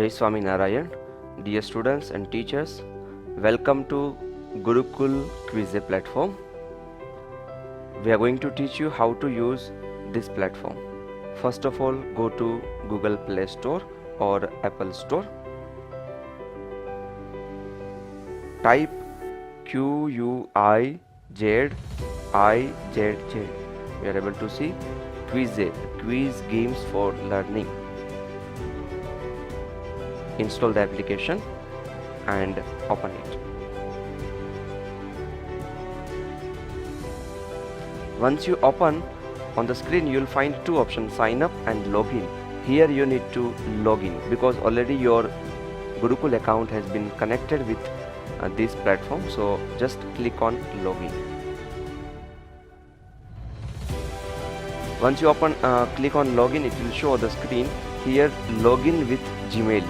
Jai Swami Narayan. Dear students and teachers, welcome to Gurukul Quiz platform. We are going to teach you how to use this platform. First of all, go to Google Play Store or Apple Store. Type QUIZIZZ. You are able to see Quiz Games for Learning. Install the application and open it. Once you open, on the screen you will find two options, sign up and login. Here you need to log in because already your Gurukul account has been connected with this platform, so just click on login. Once you click on login, it will show the screen here, login with Gmail.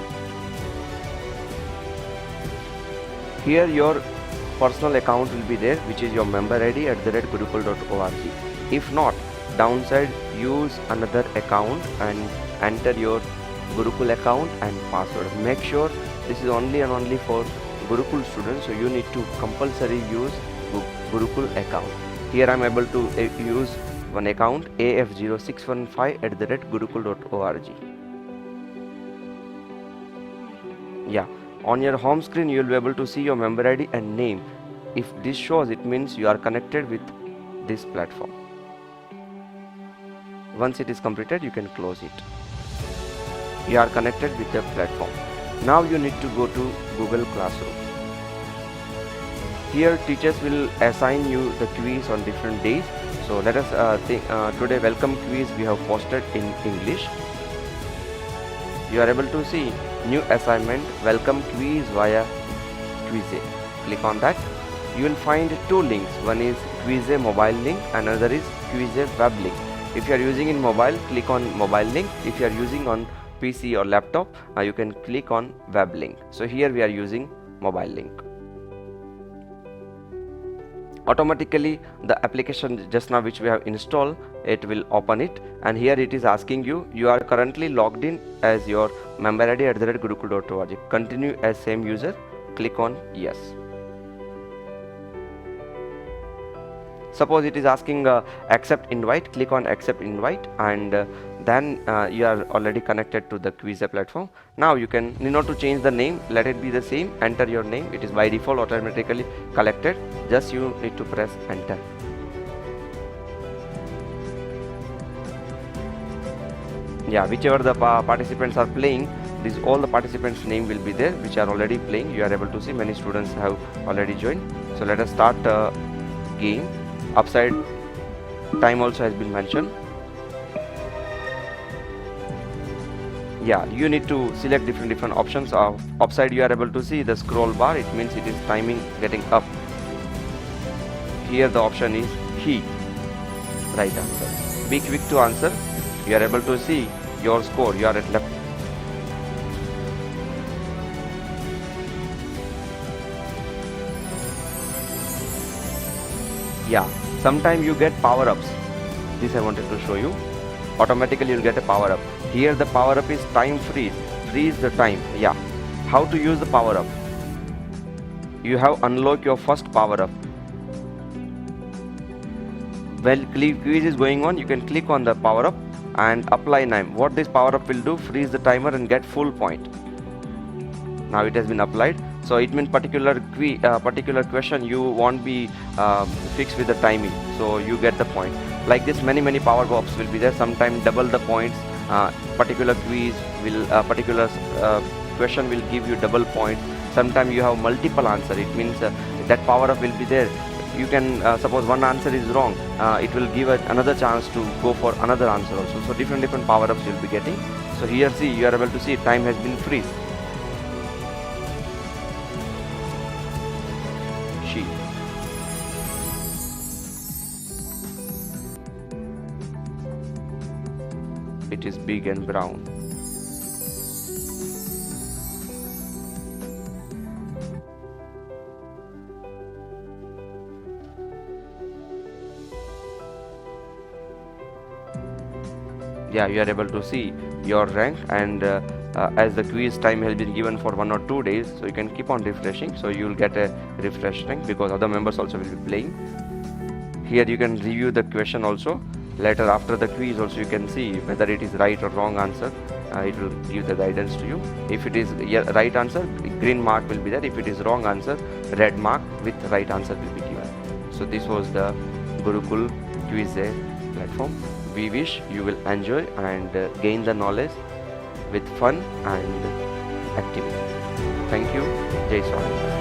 Here your personal account will be there, which is your member ID @gurukul.org. If not, downside, use another account and enter your Gurukul account and password. Make sure this is only and only for Gurukul students, so you need to compulsory use Gurukul account. Here I am able to use one account, af0615 @gurukul.org. Yeah, on your home screen you will be able to see your member ID and name. If this shows, it means you are connected with this platform. Once it is completed, you can close it. You are connected with the platform. Now you need to go to Google Classroom. Here teachers will assign you the quiz on different days. So let us today welcome quiz we have posted in English. You are able to see new assignment, welcome quiz via Quize. Click on that. You will find two links. One is Quize mobile link, another is Quize web link. If you are using in mobile, click on mobile link. If you are using on PC or laptop, you can click on web link. So here we are using mobile link. Automatically the application just now which we have installed, it will open it, and here it is asking you are currently logged in as your member ID @gurukul.org. Continue as same user. Click on yes. Suppose it is asking accept invite, click on accept invite, and then you are already connected to the Quiz platform. Now you need not to change the name, let it be the same. Enter your name, it is by default automatically collected. Just you need to press enter. Yeah, whichever the participants are playing, all the participants name will be there which are already playing. You are able to see many students have already joined. So let us start game. Upside time also has been mentioned. Yeah, you need to select different options. Upside you are able to see the scroll bar, it means it is timing getting up. Here the option is he, right answer. Be quick to answer. You are able to see your score, you are at left. Yeah, sometimes you get power-ups. This I wanted to show you. Automatically you'll get a power-up. Here the power-up is time freeze. Freeze the time. Yeah. How to use the power-up? You have unlocked your first power-up. While quiz is going on, you can click on the power-up and apply name. What this power-up will do? Freeze the timer and get full point. Now it has been applied. So it means particular question you won't be fixed with the timing, so you get the point. Like this, many power ups will be there. Sometimes double the points. Particular quiz will particular question will give you double points. Sometimes you have multiple answer. It means that power up will be there. You can suppose one answer is wrong, it will give another chance to go for another answer also. So different power ups you'll be getting. So here see, you are able to see time has been freeze. It is big and brown. Yeah, you are able to see your rank and as the quiz time has been given for 1 or 2 days, so you can keep on refreshing, so you will get a refreshing because other members also will be playing. Here you can review the question also. Later after the quiz also you can see whether it is right or wrong answer. It will give the guidance to you. If it is right answer, green mark will be there. If it is wrong answer, red mark with right answer will be given. So this was the Gurukul Quiz Day platform. We wish you will enjoy and gain the knowledge with fun and activity. Thank you. Jai Swami.